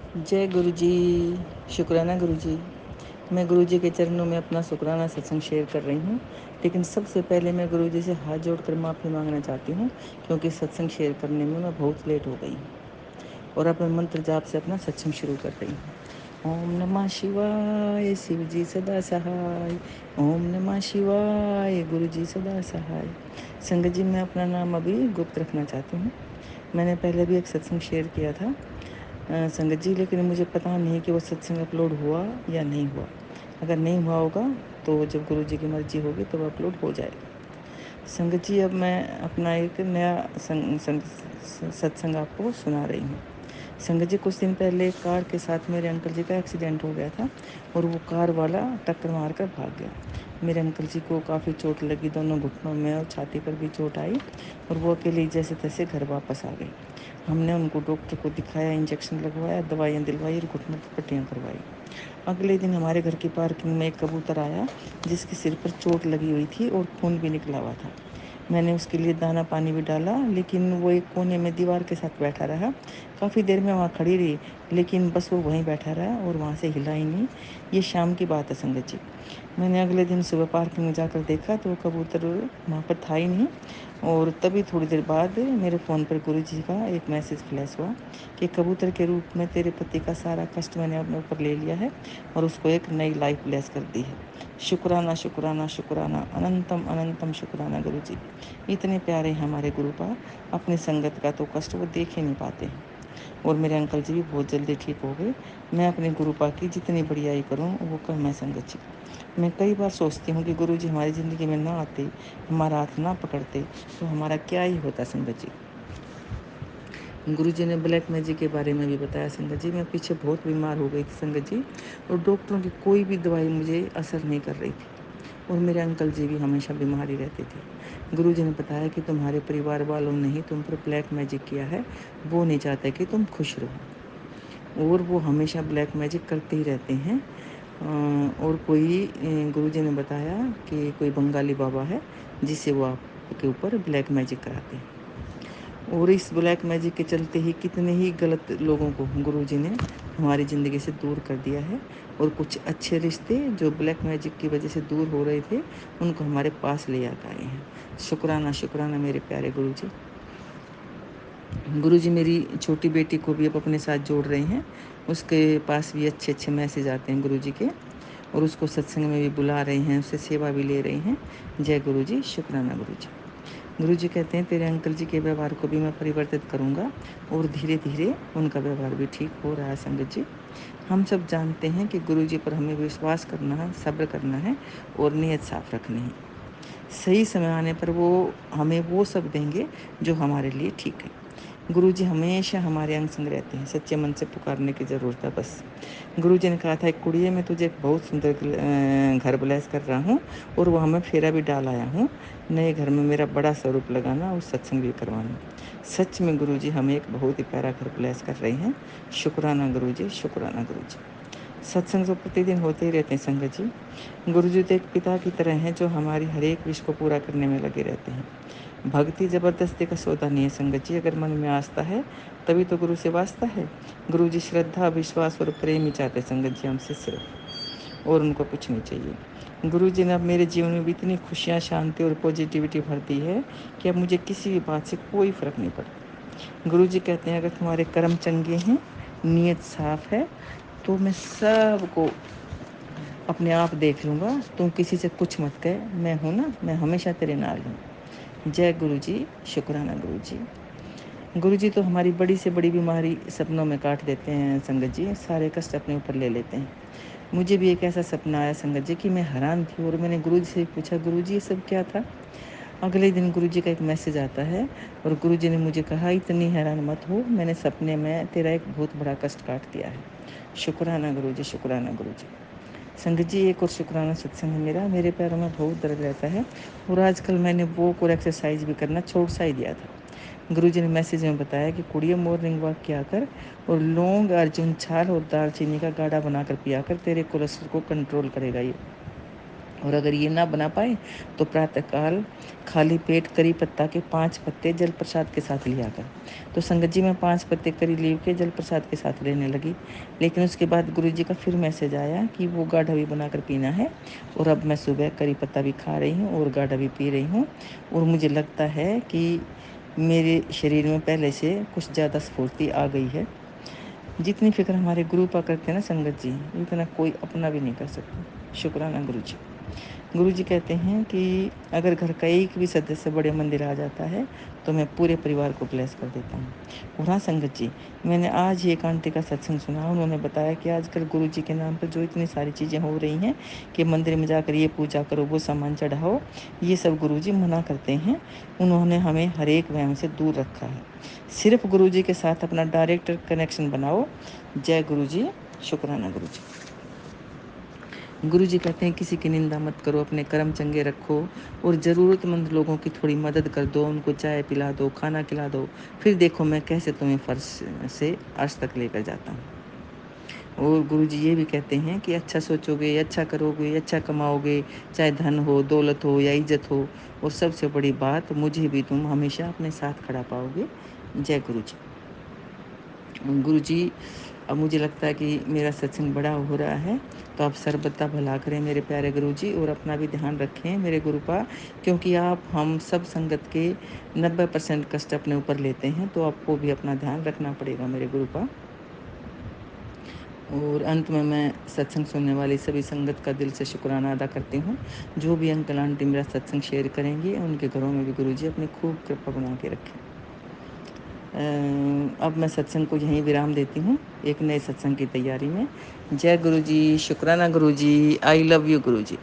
जय गुरु जी। शुक्राना गुरु जी। मैं गुरु जी के चरणों में अपना शुक्राना सत्संग शेयर कर रही हूँ। लेकिन सबसे पहले मैं गुरु जी से हाथ जोड़कर माफ़ी मांगना चाहती हूँ, क्योंकि सत्संग शेयर करने में मैं बहुत लेट हो गई हूँ। और अब मैं मंत्र जाप से अपना सत्संग शुरू कर रही हूँ। ओम नमः शिवाय, शिव जी सदा सहाय। ओम नमः शिवाय, गुरु जी सदा सहाय। संगत जी, मैं अपना नाम अभी गुप्त रखना चाहती हूँ। मैंने पहले भी एक सत्संग शेयर किया था संगत जी, लेकिन मुझे पता नहीं कि वो सत्संग अपलोड हुआ या नहीं हुआ। अगर नहीं हुआ होगा तो जब गुरु जी की मर्जी होगी तो वो अपलोड हो जाएगा। संगत जी, अब मैं अपना एक नया सत्संग आपको सुना रही हूँ। संगत जी, कुछ दिन पहले कार के साथ मेरे अंकल जी का एक्सीडेंट हो गया था और वो कार वाला टक्कर मार कर भाग गया। मेरे अंकल जी को काफ़ी चोट लगी, दोनों घुटनों में और छाती पर भी चोट आई और वो अकेले जैसे तैसे घर वापस आ गए। हमने उनको डॉक्टर को दिखाया, इंजेक्शन लगवाया, दवाइयाँ दिलवाई और घुटनों पर पट्टियाँ करवाई। अगले दिन हमारे घर की पार्किंग में एक कबूतर आया जिसके सिर पर चोट लगी हुई थी और खून भी निकला हुआ था। मैंने उसके लिए दाना पानी भी डाला, लेकिन वो एक कोने में दीवार के साथ बैठा रहा। काफ़ी देर में वहाँ खड़ी रही, लेकिन बस वो वहीं बैठा रहा और वहाँ से हिला ही नहीं। ये शाम की बात है संगत जी। मैंने अगले दिन सुबह पार्किंग में जाकर देखा तो वो कबूतर वहाँ पर था ही नहीं। और तभी थोड़ी देर बाद मेरे फ़ोन पर गुरु जी का एक मैसेज फ्लैश हुआ कि कबूतर के रूप में तेरे पति का सारा कष्ट मैंने अपने ऊपर ले लिया है और उसको एक नई लाइफ ब्लेस कर दी है। शुक्राना शुक्राना शुक्राना, अनंतम अनंतम शुक्राना गुरु जी। इतने प्यारे हैं हमारे गुरुपाद, अपनी संगत का तो कष्ट वो देख ही नहीं पाते हैं। और मेरे अंकल जी भी बहुत जल्दी ठीक हो गए। मैं अपने गुरुपा की जितनी बढ़ियाई करूँ वो कम है संगत जी। मैं कई बार सोचती हूँ कि गुरु जी हमारी ज़िंदगी में ना आते, हमारा हाथ ना पकड़ते तो हमारा क्या ही होता संगत जी। गुरु जी ने ब्लैक मैजिक के बारे में भी बताया संगत जी। मैं पीछे बहुत बीमार हो गई थी संगत जी, और डॉक्टरों की कोई भी दवाई मुझे असर नहीं कर रही थी। और मेरे अंकल जी भी हमेशा बीमार ही रहते थे। गुरु जी ने बताया कि तुम्हारे परिवार वालों ने ही तुम पर ब्लैक मैजिक किया है, वो नहीं चाहते कि तुम खुश रहो, और वो हमेशा ब्लैक मैजिक करते ही रहते हैं। और कोई गुरु जी ने बताया कि कोई बंगाली बाबा है जिससे वो आपके ऊपर ब्लैक मैजिक कराते हैं। और इस ब्लैक मैजिक के चलते ही कितने ही गलत लोगों को गुरुजी ने हमारी ज़िंदगी से दूर कर दिया है, और कुछ अच्छे रिश्ते जो ब्लैक मैजिक की वजह से दूर हो रहे थे उनको हमारे पास ले आता आए हैं। शुक्राना शुक्राना मेरे प्यारे गुरुजी। गुरुजी मेरी छोटी बेटी को भी अब अपने साथ जोड़ रहे हैं। उसके पास भी अच्छे अच्छे मैसेज आते हैं गुरुजी के, और उसको सत्संग में भी बुला रहे हैं, उससे सेवा भी ले रहे हैं। जय गुरुजी, शुक्राना गुरुजी। गुरुजी कहते हैं तेरे अंकल जी के व्यवहार को भी मैं परिवर्तित करूँगा, और धीरे धीरे उनका व्यवहार भी ठीक हो रहा है संगत जी। हम सब जानते हैं कि गुरुजी पर हमें विश्वास करना है, सब्र करना है और नीयत साफ रखनी है। सही समय आने पर वो हमें वो सब देंगे जो हमारे लिए ठीक है। गुरुजी हमेशा हमारे अंग संग रहते हैं, सच्चे मन से पुकारने की ज़रूरत है बस। गुरुजी ने कहा था, एक कुड़िए मैं तुझे एक बहुत सुंदर घर ब्लेस कर रहा हूँ, और वहाँ मैं फेरा भी डाल आया हूँ। नए घर में मेरा बड़ा स्वरूप लगाना और सत्संग भी करवाना। सच में गुरुजी हमें एक बहुत ही प्यारा घर ब्लेस कर रहे हैं। शुक्राना गुरुजी, शुक्राना गुरुजी। सत्संग तो प्रतिदिन होते ही रहते हैं संगत जी। गुरुजी तो एक पिता की तरह हैं जो हमारी हर एक विश को पूरा करने में लगे रहते हैं। भक्ति ज़बरदस्ती का सौदा नहीं है संगत जी। अगर मन में आस्था है तभी तो गुरु से वास्ता है। गुरु जी श्रद्धा, विश्वास और प्रेम ही चाहते हैं संगत जी हमसे सिर्फ, और उनको कुछ नहीं चाहिए। गुरु जी ने अब मेरे जीवन में भी इतनी खुशियाँ, शांति और पॉजिटिविटी भर दी है कि अब मुझे किसी भी बात से कोई फ़र्क नहीं पड़ता। गुरु जी कहते हैं, अगर तुम्हारे कर्म चंगे हैं, नीयत साफ है, तो मैं सबको अपने आप देख लूँगा। तुम किसी से कुछ मत कहे, मैं हूँ ना, मैं हमेशा तेरे नाल हूँ। जय गुरु जी, शुक्राना गुरु जी। गुरु जी तो हमारी बड़ी से बड़ी बीमारी सपनों में काट देते हैं संगत जी, सारे कष्ट अपने ऊपर ले लेते हैं। मुझे भी एक ऐसा सपना आया संगत जी कि मैं हैरान थी, और मैंने गुरु जी से पूछा, गुरु जी ये सब क्या था? अगले दिन गुरु जी का एक मैसेज आता है, और गुरु जी ने मुझे कहा, इतनी हैरान मत हो, मैंने सपने में तेरा एक बहुत बड़ा कष्ट काट दिया है। शुक्राना गुरु जी, शुक्राना गुरु जी। संगत जी, एक और शुक्राना सत्संग है मेरा। मेरे पैरों में बहुत दर्द रहता है, और आजकल मैंने वॉक और एक्सरसाइज भी करना छोड़ सा ही दिया था। गुरुजी ने मैसेज में बताया कि कुड़िए मॉर्निंग वॉक किया कर, और लौंग, अर्जुन छाल और दालचीनी का गाढ़ा बनाकर पिया कर, तेरे कोलेस्ट्रॉल को कंट्रोल करेगा ये। और अगर ये ना बना पाए तो प्रातःकाल खाली पेट करी पत्ता के 5 पत्ते जल प्रसाद के साथ लिया कर। तो संगत जी मैं 5 पत्ते करी लीव के जल प्रसाद के साथ लेने लगी। लेकिन उसके बाद गुरु जी का फिर मैसेज आया कि वो गाढ़ा भी बनाकर पीना है। और अब मैं सुबह करी पत्ता भी खा रही हूँ और गाढ़ा भी पी रही हूँ। और मुझे लगता है कि मेरे शरीर में पहले से कुछ ज़्यादा स्फूर्ति आ गई है। जितनी फिक्र हमारे गुरु पा करते हैं ना संगत जी, इतना कोई अपना भी नहीं कर सकता। शुक्राना गुरु जी। गुरु जी कहते हैं कि अगर घर का एक भी सदस्य बड़े मंदिर आ जाता है तो मैं पूरे परिवार को ब्लेस कर देता हूँ। और हाँ संगत जी, मैंने आज ही एक आंटी का सत्संग सुना। उन्होंने बताया कि आजकल गुरु जी के नाम पर जो इतनी सारी चीज़ें हो रही हैं कि मंदिर में जाकर ये पूजा करो, वो सामान चढ़ाओ, ये सब गुरु जी मना करते हैं। उन्होंने हमें हर एक वहम से दूर रखा है। सिर्फ गुरु जी के साथ अपना डायरेक्ट कनेक्शन बनाओ। जय गुरु जी। शुक्राना गुरु जी। गुरु जी कहते हैं किसी की निंदा मत करो, अपने कर्म चंगे रखो और ज़रूरतमंद लोगों की थोड़ी मदद कर दो, उनको चाय पिला दो, खाना खिला दो, फिर देखो मैं कैसे तुम्हें फर्श से अर्श तक लेकर जाता हूँ। और गुरु जी ये भी कहते हैं कि अच्छा सोचोगे, अच्छा करोगे, अच्छा कमाओगे, चाहे धन हो, दौलत हो या इज्जत हो, और सबसे बड़ी बात मुझे भी तुम हमेशा अपने साथ खड़ा पाओगे। जय गुरु जी। गुरुजी, अब मुझे लगता है कि मेरा सत्संग बड़ा हो रहा है, तो आप सर्वदा भला करें मेरे प्यारे गुरुजी, और अपना भी ध्यान रखें मेरे गुरुपा, क्योंकि आप हम सब संगत के 90% कष्ट अपने ऊपर लेते हैं, तो आपको भी अपना ध्यान रखना पड़ेगा मेरे गुरुपा। और अंत में मैं सत्संग सुनने वाली सभी संगत का दिल से शुक्राना अदा करती हूँ। जो भी अंकल आंटी मेरा सत्संग शेयर करेंगे, उनके घरों में भी गुरुजी अपनी खूब कृपा बना के रखें। अब मैं सत्संग को यहीं विराम देती हूँ, एक नए सत्संग की तैयारी में। जय गुरु जी। शुक्राना गुरु जी। I love you Guru ji.